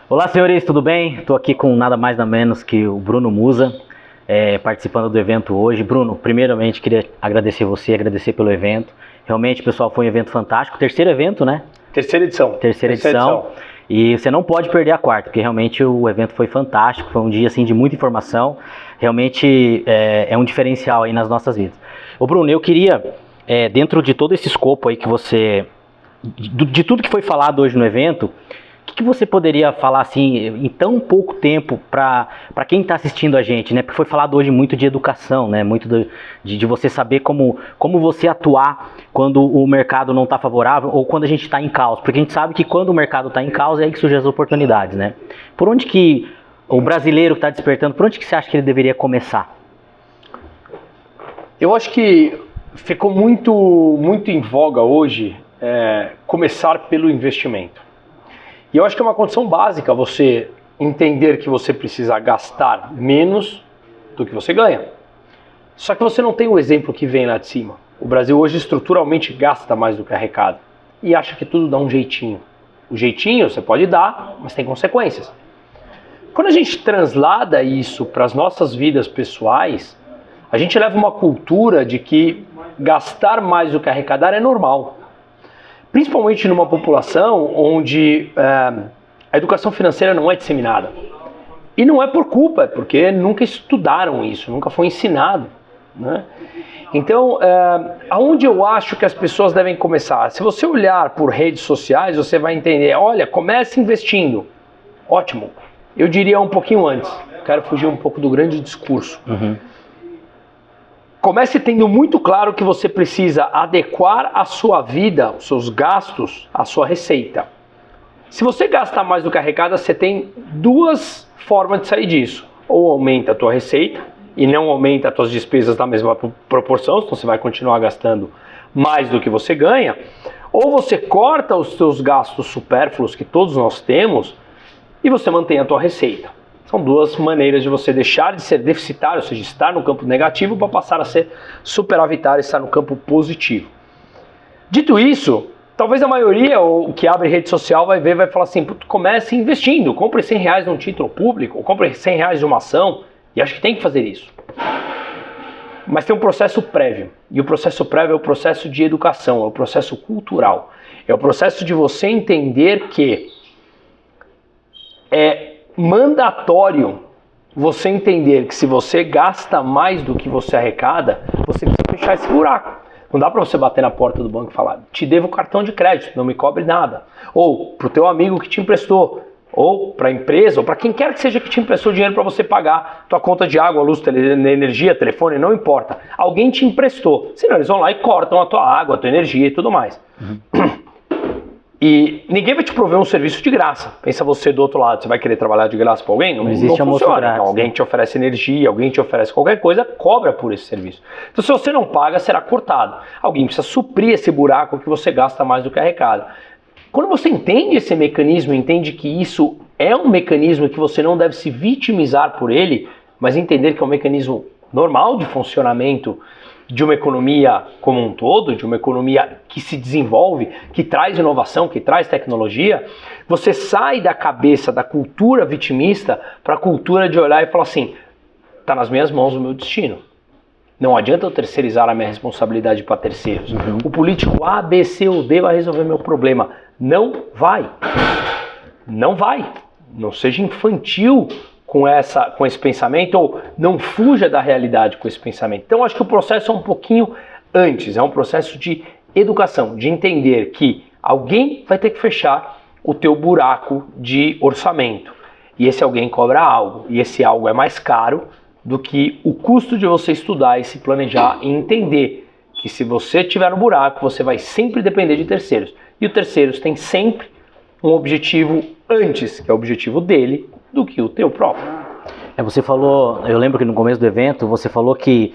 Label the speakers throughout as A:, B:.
A: Olá, senhores, tudo bem? Estou aqui com nada mais nada menos que o Bruno Musa, participando do evento hoje. Bruno, primeiramente queria agradecer você, agradecer pelo evento. Realmente, pessoal, foi um evento fantástico. Terceiro evento, né?
B: Terceira edição.
A: Terceira edição. E você não pode perder a quarta, porque realmente o evento foi fantástico. Foi um dia assim, de muita informação. Realmente é um diferencial aí nas nossas vidas. Ô Bruno, eu queria, dentro de todo esse escopo aí que você... De tudo que foi falado hoje no evento, o que você poderia falar assim, em tão pouco tempo, para quem está assistindo a gente, né? Porque foi falado hoje muito de educação, né? Muito de você saber como você atuar quando o mercado não está favorável ou quando a gente está em caos. Porque a gente sabe que quando o mercado está em caos é aí que surgem as oportunidades, né? Por onde que o brasileiro que está despertando, por onde que você acha que ele deveria começar?
B: Eu acho que ficou muito em voga hoje começar pelo investimento. E eu acho que é uma condição básica você entender que você precisa gastar menos do que você ganha. Só que você não tem o exemplo que vem lá de cima. O Brasil hoje estruturalmente gasta mais do que arrecada e acha que tudo dá um jeitinho. O jeitinho você pode dar, mas tem consequências. Quando a gente translada isso para as nossas vidas pessoais, a gente leva uma cultura de que gastar mais do que arrecadar é normal. Principalmente numa população onde a educação financeira não é disseminada. E não é por culpa, é porque nunca estudaram isso, nunca foi ensinado, né? Então, aonde eu acho que as pessoas devem começar? Se você olhar por redes sociais, você vai entender, olha, comece investindo. Ótimo. Eu diria um pouquinho antes, quero fugir um pouco do grande discurso. Comece tendo muito claro que você precisa adequar a sua vida, os seus gastos, à sua receita. Se você gasta mais do que arrecada, você tem duas formas de sair disso. Ou aumenta a tua receita e não aumenta as tuas despesas na mesma proporção, então você vai continuar gastando mais do que você ganha. Ou você corta os seus gastos supérfluos, que todos nós temos, e você mantém a tua receita. São duas maneiras de você deixar de ser deficitário, ou seja, estar no campo negativo, para passar a ser superavitário, estar no campo positivo. Dito isso, talvez a maioria o que abre rede social vai ver, vai falar assim, comece investindo, compre R$100 num título público, ou compre R$100 de uma ação, e acho que tem que fazer isso. Mas tem um processo prévio, e o processo prévio é o processo de educação, é o processo cultural, é o processo de você entender que mandatório você entender que se você gasta mais do que você arrecada, você precisa fechar esse buraco. Não dá para você bater na porta do banco e falar, te devo cartão de crédito, não me cobre nada. Ou para o teu amigo que te emprestou, ou para a empresa, ou para quem quer que seja que te emprestou dinheiro para você pagar tua conta de água, luz, energia, telefone, não importa. Alguém te emprestou, senão eles vão lá e cortam a tua água, a tua energia e tudo mais. E ninguém vai te prover um serviço de graça. Pensa você do outro lado, você vai querer trabalhar de graça para alguém? Não existe almoço grátis. Então, alguém te oferece energia, alguém te oferece qualquer coisa, cobra por esse serviço. Então se você não paga, será cortado. Alguém precisa suprir esse buraco que você gasta mais do que arrecada. Quando você entende esse mecanismo, entende que isso é um mecanismo que você não deve se vitimizar por ele, mas entender que é um mecanismo normal de funcionamento de uma economia como um todo, de uma economia que se desenvolve, que traz inovação, que traz tecnologia, você sai da cabeça da cultura vitimista para a cultura de olhar e falar assim, está nas minhas mãos o meu destino. Não adianta eu terceirizar a minha responsabilidade para terceiros. O político A, B, C ou D vai resolver meu problema. Não vai. Não vai. Não seja infantil com esse pensamento, ou não fuja da realidade com esse pensamento. Então, acho que o processo é um pouquinho antes, é um processo de educação, de entender que alguém vai ter que fechar o teu buraco de orçamento. E esse alguém cobra algo, e esse algo é mais caro do que o custo de você estudar e se planejar e entender que se você estiver no buraco, você vai sempre depender de terceiros. E os terceiros têm sempre um objetivo antes, que é o objetivo dele, do que o teu próprio.
A: Você falou, eu lembro que no começo do evento, você falou que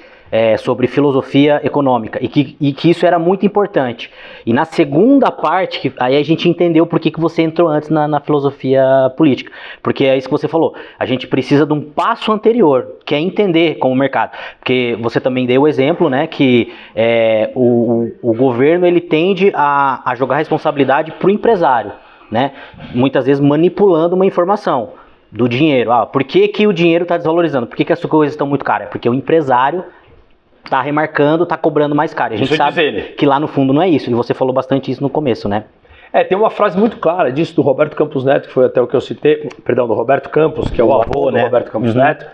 A: sobre filosofia econômica e que isso era muito importante. E na segunda parte, aí a gente entendeu por que você entrou antes na filosofia política. Porque é isso que você falou, a gente precisa de um passo anterior, que é entender como o mercado. Porque você também deu o exemplo, né, que o governo ele tende a jogar responsabilidade para o empresário. né? Muitas vezes manipulando uma informação do dinheiro. Por que o dinheiro está desvalorizando? Por que as coisas estão muito caras? Porque o empresário está remarcando, está cobrando mais caro. A gente sabe que lá no fundo não é isso. E você falou bastante isso no começo, né?
B: Tem uma frase muito clara disso do Roberto Campos Neto, que foi até o que eu citei, perdão, do Roberto Campos, que é o avô, né? Do Roberto Campos Neto,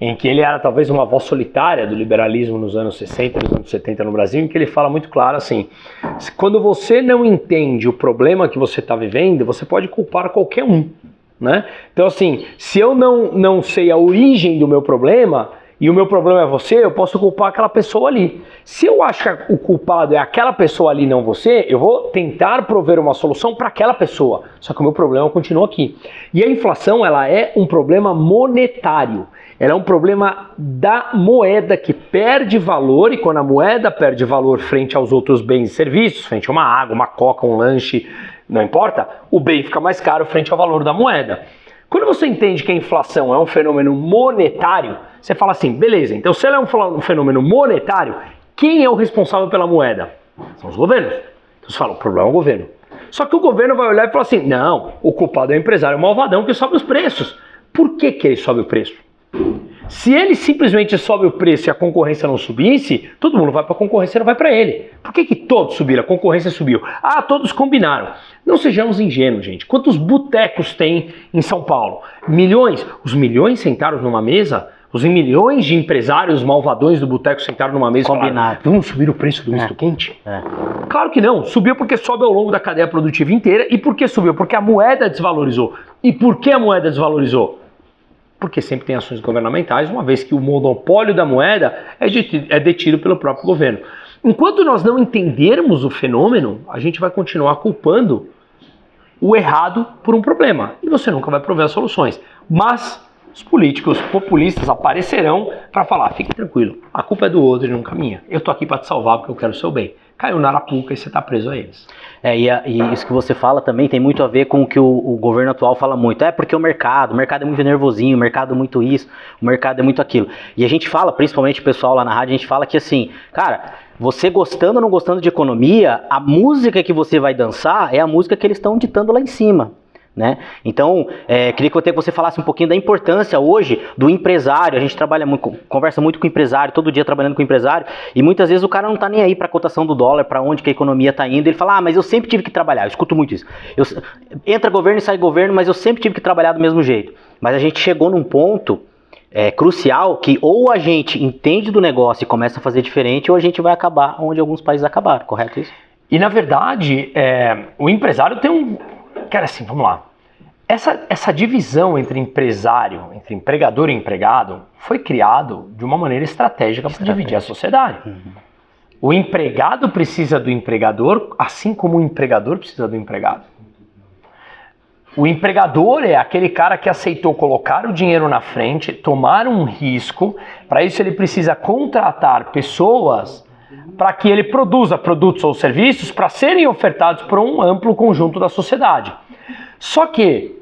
B: em que ele era talvez uma voz solitária do liberalismo nos anos 60, nos anos 70 no Brasil, em que ele fala muito claro assim, quando você não entende o problema que você está vivendo, você pode culpar qualquer um, né? Então assim, se eu não sei a origem do meu problema, e o meu problema é você, eu posso culpar aquela pessoa ali. Se eu acho que o culpado é aquela pessoa ali, não você, eu vou tentar prover uma solução para aquela pessoa. Só que o meu problema continua aqui. E a inflação, ela é um problema monetário. Ela é um problema da moeda que perde valor, e quando a moeda perde valor frente aos outros bens e serviços, frente a uma água, uma coca, um lanche, não importa, o bem fica mais caro frente ao valor da moeda. Quando você entende que a inflação é um fenômeno monetário, você fala assim, beleza, então se ela é um fenômeno monetário, quem é o responsável pela moeda? São os governos. Então você fala, o problema é o governo. Só que o governo vai olhar e falar assim, não, o culpado é o empresário malvadão que sobe os preços. Por que ele sobe o preço? Se ele simplesmente sobe o preço e a concorrência não subisse, todo mundo vai para a concorrência e não vai para ele. Por que todos subiram? A concorrência subiu. Todos combinaram. Não sejamos ingênuos, gente. Quantos botecos tem em São Paulo? Milhões. Os milhões sentaram numa mesa? Os milhões de empresários malvadões do boteco sentaram numa mesa e falaram, vamos subir o preço do misto quente? Claro que não. Subiu porque sobe ao longo da cadeia produtiva inteira. E por que subiu? Porque a moeda desvalorizou. E por que a moeda desvalorizou? Porque sempre tem ações governamentais, uma vez que o monopólio da moeda é detido pelo próprio governo. Enquanto nós não entendermos o fenômeno, a gente vai continuar culpando o errado por um problema. E você nunca vai prover as soluções. Mas os políticos populistas aparecerão para falar, fique tranquilo, a culpa é do outro e não minha. Eu tô aqui para te salvar porque eu quero o seu bem. Caiu na arapuca e você está preso a eles.
A: E isso que você fala também tem muito a ver com o que o governo atual fala muito. Porque o mercado é muito nervosinho, o mercado é muito isso, o mercado é muito aquilo. E a gente fala, principalmente o pessoal lá na rádio, a gente fala que assim, cara, você gostando ou não gostando de economia, a música que você vai dançar é a música que eles estão ditando lá em cima. Né? Então, queria que você falasse um pouquinho da importância hoje do empresário. A gente trabalha muito, conversa muito com o empresário, todo dia trabalhando com o empresário, e muitas vezes o cara não tá nem aí para a cotação do dólar, para onde que a economia tá indo. Ele fala, mas eu sempre tive que trabalhar. Eu escuto muito isso. Entra governo e sai governo, mas eu sempre tive que trabalhar do mesmo jeito. Mas a gente chegou num ponto crucial que ou a gente entende do negócio e começa a fazer diferente, ou a gente vai acabar onde alguns países acabaram, correto isso?
B: E na verdade, o empresário tem um... Cara, assim, vamos lá. Essa divisão entre empresário, entre empregador e empregado, foi criado de uma maneira estratégica para dividir a sociedade. O empregado precisa do empregador, assim como o empregador precisa do empregado. O empregador é aquele cara que aceitou colocar o dinheiro na frente, tomar um risco. Para isso ele precisa contratar pessoas para que ele produza produtos ou serviços para serem ofertados por um amplo conjunto da sociedade. Só que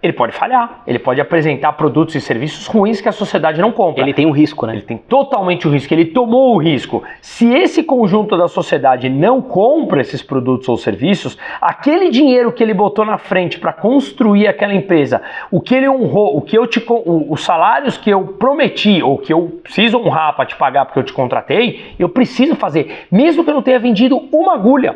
B: ele pode falhar, ele pode apresentar produtos e serviços ruins que a sociedade não compra.
A: Ele tem um risco, né?
B: Ele tem totalmente o risco, ele tomou o risco. Se esse conjunto da sociedade não compra esses produtos ou serviços, aquele dinheiro que ele botou na frente para construir aquela empresa, o que ele honrou, os salários que eu prometi ou que eu preciso honrar para te pagar porque eu te contratei, eu preciso fazer, mesmo que eu não tenha vendido uma agulha.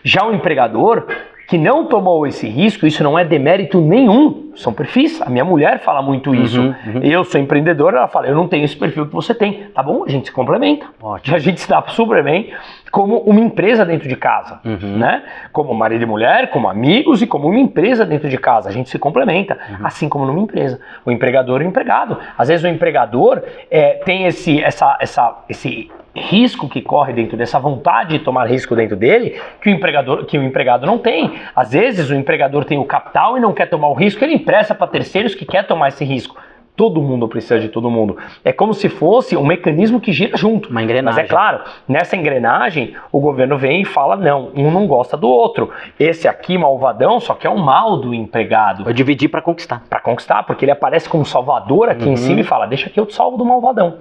B: Já o empregador que não tomou esse risco, isso não é demérito nenhum, são perfis. A minha mulher fala muito isso. Eu sou empreendedor, ela fala, eu não tenho esse perfil que você tem. Tá bom? A gente se complementa. Ótimo. A gente se dá super bem como uma empresa dentro de casa, né? Como marido e mulher, como amigos e como uma empresa dentro de casa. A gente se complementa, assim como numa empresa. O empregador e o empregado. Às vezes o empregador tem esse risco que corre dentro dessa vontade de tomar risco dentro dele que o empregado não tem. Às vezes o empregador tem o capital e não quer tomar o risco, ele empresta para terceiros que quer tomar esse risco. Todo mundo precisa de todo mundo. É como se fosse um mecanismo que gira junto.
A: Uma engrenagem.
B: Mas é claro, nessa engrenagem, o governo vem e fala, não, um não gosta do outro. Esse aqui, malvadão, só que é o mal do empregado.
A: Eu dividi para conquistar.
B: Para conquistar, porque ele aparece como salvador aqui em cima e fala, deixa que eu te salvo do malvadão.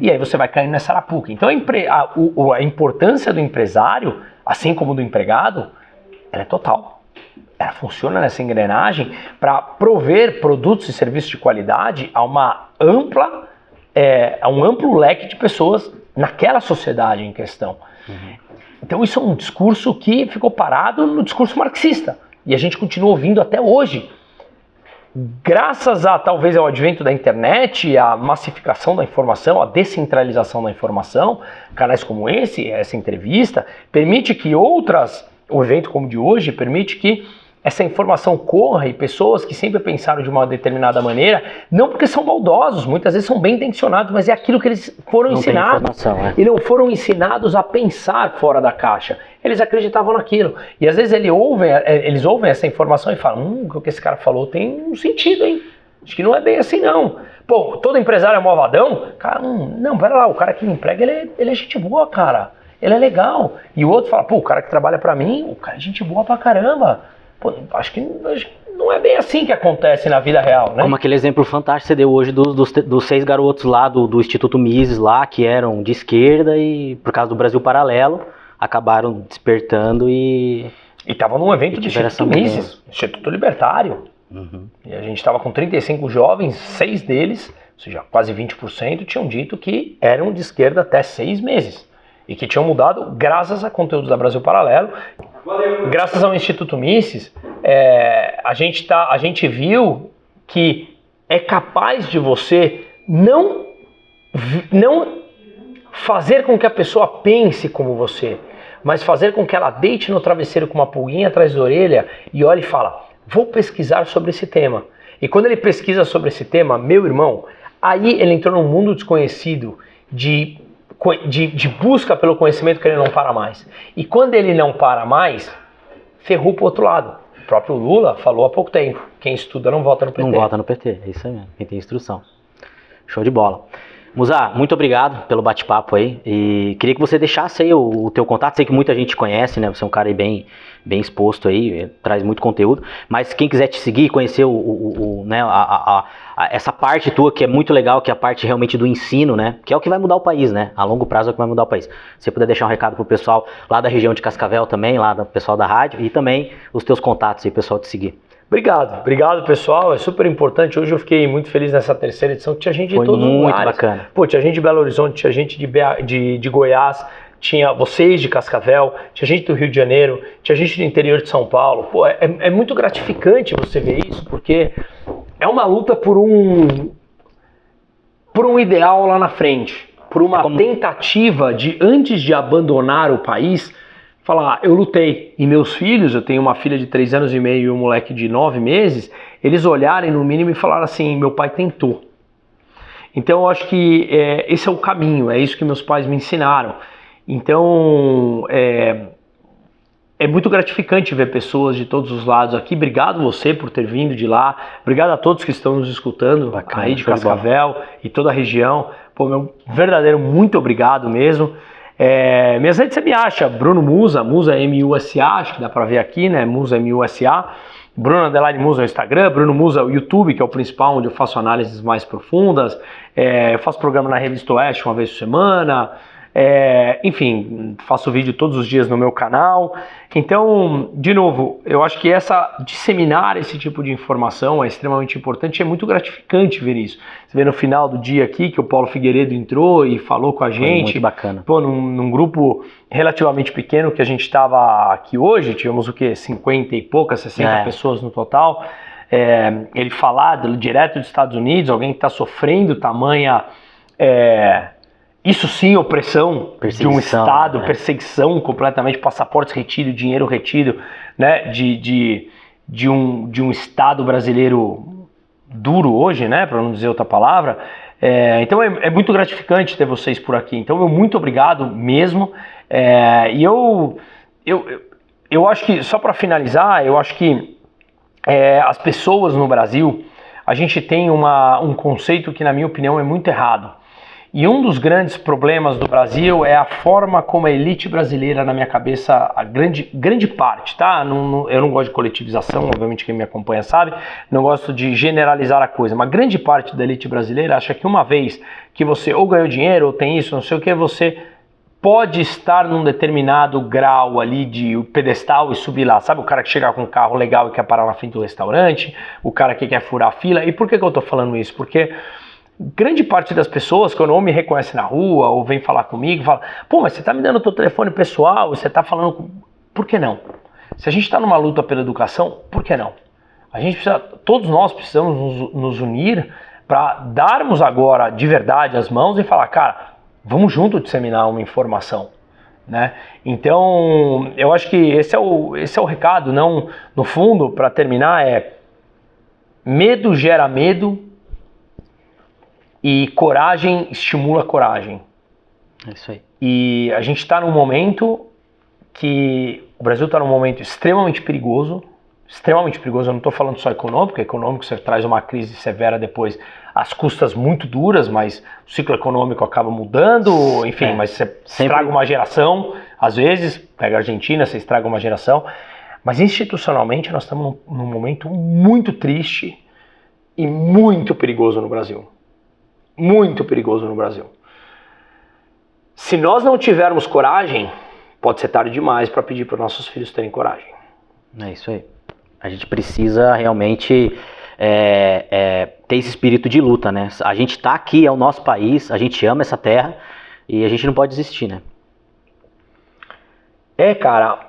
B: E aí você vai caindo nessa arapuca. Então a importância do empresário, assim como do empregado, ela é total. ela funciona nessa engrenagem para prover produtos e serviços de qualidade a um amplo leque de pessoas naquela sociedade em questão. Então isso é um discurso que ficou parado no discurso marxista e a gente continua ouvindo até hoje. Graças a talvez ao advento da internet, a massificação da informação, a descentralização da informação, canais como essa entrevista, permite que o evento como o de hoje, permite que essa informação corra e pessoas que sempre pensaram de uma determinada maneira, não porque são maldosos, muitas vezes são bem intencionados, mas é aquilo que eles foram ensinados. E não foram ensinados a pensar fora da caixa. Eles acreditavam naquilo. E às vezes eles ouvem essa informação e falam, o que esse cara falou tem um sentido, hein? Acho que não é bem assim, não. Pô, todo empresário é malvadão? Cara, não, pera lá, o cara que me emprega, ele é gente boa, cara. Ele é legal. E o outro fala, pô, o cara que trabalha pra mim, o cara é gente boa pra caramba. Pô, acho que não é bem assim que acontece na vida real, né?
A: Como aquele exemplo fantástico que você deu hoje dos 6 garotos lá do Instituto Mises lá, que eram de esquerda e por causa do Brasil Paralelo, acabaram despertando e
B: estavam num evento do Instituto Mises, Instituto Libertário. E a gente estava com 35 jovens, 6 deles, ou seja, quase 20%, tinham dito que eram de esquerda até 6 meses. E que tinham mudado graças a conteúdos da Brasil Paralelo. Graças ao Instituto Mises, a gente viu que é capaz de você não fazer com que a pessoa pense como você, mas fazer com que ela deite no travesseiro com uma pulguinha atrás da orelha e olhe e fala, vou pesquisar sobre esse tema. E quando ele pesquisa sobre esse tema, meu irmão, aí ele entrou num mundo desconhecido de busca pelo conhecimento que ele não para mais. E quando ele não para mais, ferrou pro outro lado. O próprio Lula falou há pouco tempo, quem estuda não vota no PT.
A: Não vota no PT, é isso aí mesmo, quem tem instrução. Show de bola. Musa, muito obrigado pelo bate-papo aí, e queria que você deixasse aí o teu contato, sei que muita gente conhece, né, você é um cara aí bem exposto aí, traz muito conteúdo, mas quem quiser te seguir, conhecer essa parte tua que é muito legal, que é a parte realmente do ensino, né, que é o que vai mudar o país, né, a longo prazo é o que vai mudar o país. Se você puder deixar um recado pro pessoal lá da região de Cascavel também, lá do pessoal da rádio, e também os teus contatos aí, pessoal, te seguir.
B: Obrigado pessoal, é super importante. Hoje eu fiquei muito feliz nessa terceira edição, tinha gente de todos os lugares.
A: Muito bacana.
B: Pô, tinha gente de Belo Horizonte, tinha gente de Goiás, tinha vocês de Cascavel, tinha gente do Rio de Janeiro, tinha gente do interior de São Paulo. Pô, é muito gratificante você ver isso, porque é uma luta por um ideal lá na frente, por uma tentativa de, antes de abandonar o país, falar, eu lutei, e meus filhos, eu tenho uma filha de 3 anos e meio e um moleque de 9 meses, eles olharem no mínimo e falaram assim, meu pai tentou. Então eu acho que esse é o caminho, é isso que meus pais me ensinaram. Então é muito gratificante ver pessoas de todos os lados aqui. Obrigado você por ter vindo de lá, obrigado a todos que estão nos escutando. Bacana, aí de Cascavel e toda a região. Pô, meu verdadeiro muito obrigado mesmo. Minhas redes você me acha, Bruno Musa, Musa M-U-S-A, acho que dá pra ver aqui, né, Musa M-U-S-A, Bruno _ Musa é o Instagram, Bruno Musa é o YouTube, que é o principal, onde eu faço análises mais profundas, eu faço programa na Revista Oeste uma vez por semana, enfim, faço vídeo todos os dias no meu canal. Então, de novo, eu acho que disseminar esse tipo de informação é extremamente importante, é muito gratificante ver isso. Você vê no final do dia aqui que o Paulo Figueiredo entrou e falou com a gente.
A: Muito bacana.
B: Pô, num grupo relativamente pequeno que a gente estava aqui hoje, tivemos o quê? 50 e poucas, 60 pessoas no total. Ele falar direto dos Estados Unidos, alguém que está sofrendo tamanha... Isso sim, opressão de um Estado, perseguição completamente, passaportes retidos, dinheiro retido, né, de um Estado brasileiro duro hoje, né, para não dizer outra palavra. Então é muito gratificante ter vocês por aqui. Então muito obrigado mesmo. E eu acho que, só para finalizar, eu acho que as pessoas no Brasil, a gente tem um conceito que, na minha opinião, é muito errado. E um dos grandes problemas do Brasil é a forma como a elite brasileira, na minha cabeça, a grande parte, tá? Eu não gosto de coletivização, obviamente quem me acompanha sabe, não gosto de generalizar a coisa, mas grande parte da elite brasileira acha que uma vez que você ou ganhou dinheiro ou tem isso, não sei o que, você pode estar num determinado grau ali de pedestal e subir lá. Sabe o cara que chega com um carro legal e quer parar na frente do restaurante? O cara que quer furar a fila? E por que eu tô falando isso? Porque grande parte das pessoas, quando ou me reconhece na rua ou vem falar comigo, fala, pô, mas você tá me dando o teu telefone pessoal, você tá falando com... Por que não? Se a gente tá numa luta pela educação, por que não? A gente precisa, todos nós precisamos nos unir para darmos agora de verdade as mãos e falar, cara, vamos junto disseminar uma informação, né? Então, eu acho que esse é o recado, não, no fundo, para terminar, medo gera medo e coragem estimula coragem.
A: É isso aí.
B: E a gente está num momento que o Brasil está num momento extremamente perigoso, eu não estou falando só econômico você traz uma crise severa depois, às custas muito duras, mas o ciclo econômico acaba mudando, enfim, mas você estraga uma geração, às vezes, pega a Argentina, você estraga uma geração, mas institucionalmente nós estamos num momento muito triste e muito perigoso no Brasil. Muito perigoso no Brasil. Se nós não tivermos coragem, pode ser tarde demais para pedir para os nossos filhos terem coragem.
A: É isso aí. A gente precisa realmente ter esse espírito de luta, né? A gente tá aqui, é o nosso país, a gente ama essa terra e a gente não pode desistir, né?
B: Cara,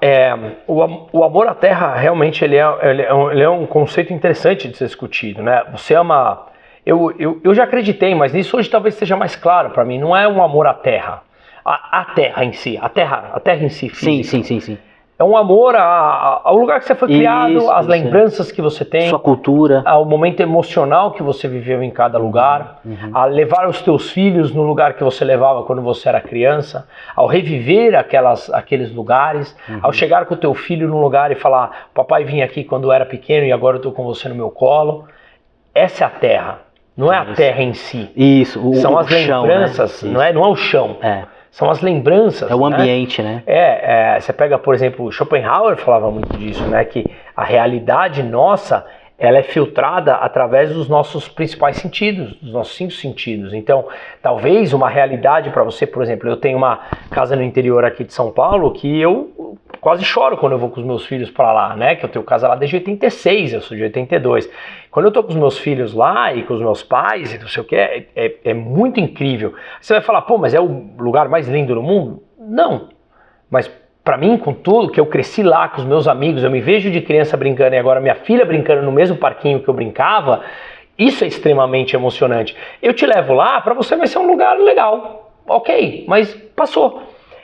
B: o amor à terra realmente ele é um conceito interessante de ser discutido, né? Você ama... Eu já acreditei, mas isso hoje talvez seja mais claro para mim. Não é um amor à terra, a terra em si, a terra em si física.
A: Sim.
B: É um amor ao lugar que você foi criado, às lembranças que você tem.
A: Sua cultura.
B: Ao momento emocional que você viveu em cada lugar. A levar os teus filhos no lugar que você levava quando você era criança. Ao reviver aqueles lugares. Ao chegar com o teu filho num lugar e falar, papai vinha aqui quando eu era pequeno e agora eu estou com você no meu colo. Essa é a terra. Não é a terra em si.
A: Isso,
B: são as lembranças,
A: chão, né?
B: Não é o chão. São as lembranças.
A: É o ambiente, né?
B: Você pega, por exemplo, Schopenhauer falava muito disso, né? Que a realidade nossa, ela é filtrada através dos nossos principais sentidos, dos nossos 5 sentidos. Então, talvez uma realidade para você, por exemplo, eu tenho uma casa no interior aqui de São Paulo que eu quase choro quando eu vou com os meus filhos para lá, né? Que eu tenho casa lá desde 86, eu sou de 82. Quando eu tô com os meus filhos lá e com os meus pais e não sei o que, é muito incrível. Você vai falar, pô, mas é o lugar mais lindo do mundo? Não, mas para mim, com tudo, que eu cresci lá com os meus amigos, eu me vejo de criança brincando e agora minha filha brincando no mesmo parquinho que eu brincava, isso é extremamente emocionante. Eu te levo lá, para você vai ser um lugar legal, ok, mas passou.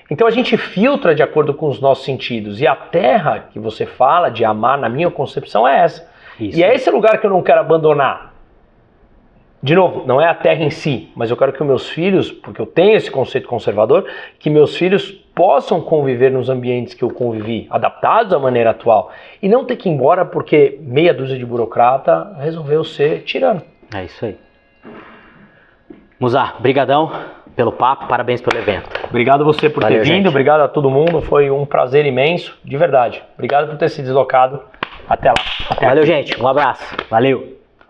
B: Então a gente filtra de acordo com os nossos sentidos, e a terra que você fala de amar, na minha concepção, é essa. Isso. E é esse lugar que eu não quero abandonar. De novo, não é a terra em si, mas eu quero que os meus filhos, porque eu tenho esse conceito conservador, que meus filhos possam conviver nos ambientes que eu convivi, adaptados à maneira atual, e não ter que ir embora porque meia dúzia de burocrata resolveu ser tirano.
A: É isso aí. Muzar, brigadão pelo papo, parabéns pelo evento.
B: Obrigado a você por ter vindo, gente. Obrigado a todo mundo, foi um prazer imenso, de verdade. Obrigado por ter se deslocado até lá.
A: Valeu, gente, um abraço, valeu.